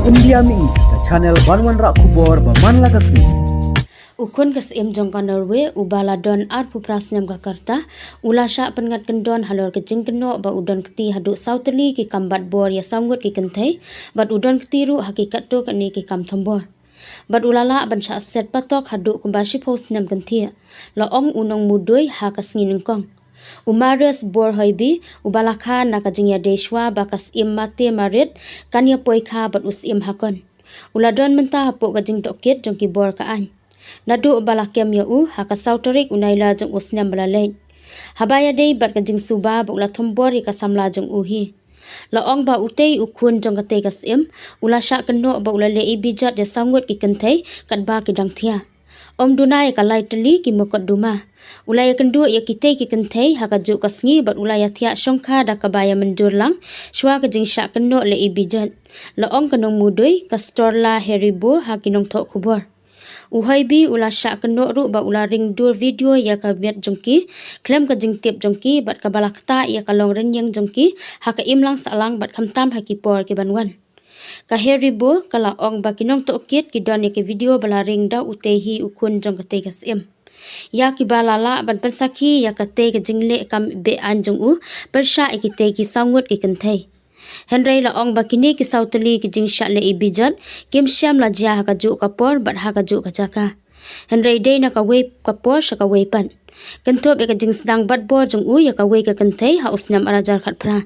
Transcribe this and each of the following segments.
India mi ka channel banwan ra kubor ba man lagas ni. Ukun kas jongka Norway ubala don ar puprasnam ka karta ulasha pengat kendon halor kejing keno ba udon keti hadu sauteli ki kambat bor ya sangut ki kentai bat udon ketiru hakikat to kani ki kam thombor bat ulala ban sha set patok hadu kumbashi post nam kentia la ong unong mudoi ha kas nginengkong Umares bor hoibi ubalakha nakajingya deshwa bakas mate marit kanya poikha bat usim hakon uladon menta hapo kajing tokit jongki bor ka an Nadu balakem ya haka sauterik unaila jong usnyam balalay. Habaya day bat kajing suba ba ula thombor ika samla jong uhi. Laong ba utay ukun jong katay kasim ula sya keno ba ula lei bijat ya sangut ki kentay kat ba kidang tia. Om dunay kalay teli ki mokot duma. Ula ya kendu ya kitay ki kentay haka juk kasngi bat ula ya tia syongka da kabaya mendur lang sywa kajing sya keno lei bijat. Laong kanong mudoy kastorla heribo hakinong tok kubor. Uhaibi ula syak kenok ru ba ula ring dur video ya ka viet jongki klem ka jingtip jongki bat ka balakta ya ka long renyang jongki ha ka imlang salang bat khamtam ha ki por ki banwan ka heribo kala ong ba kinong to kit ki don ya ki video bala ring da utehi ukun jong ka te kasim ya ki balala ban pensaki ya ka te ka jingle kam be anjong u persha ki te ki sangut ki kenthai Henry la ong bakini ki sauteli ki jing shat le ibijat kim syam la jia ka ju kapor bat ha ka ju ka jaka Henry day na ka we kapor sha ka we pan kentop ya ka jing sedang bat bor jong u ya ka we ka kentai ha usnam arajar khat pra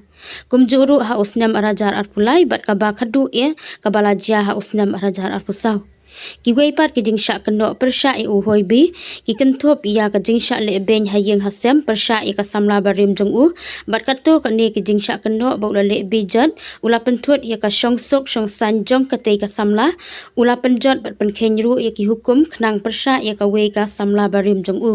kum juru ha usnam arajar ar pulai bat ka ba khadu e ka bala jia ha usnam arajar ar pusau ki we pat ki jing sha keno persha e u hoibi ki kentop ya ka jing sha le ben hayeng hasem persha e ka samla barim jong u bat ka to ka ne ki jing sha keno ba ula le bijat ula penthut ya ka shongsok shongsan jong ka te ka samla ula penjot bat pen khenru ya ki hukum khnang persha ya ka we ka samla barim jong u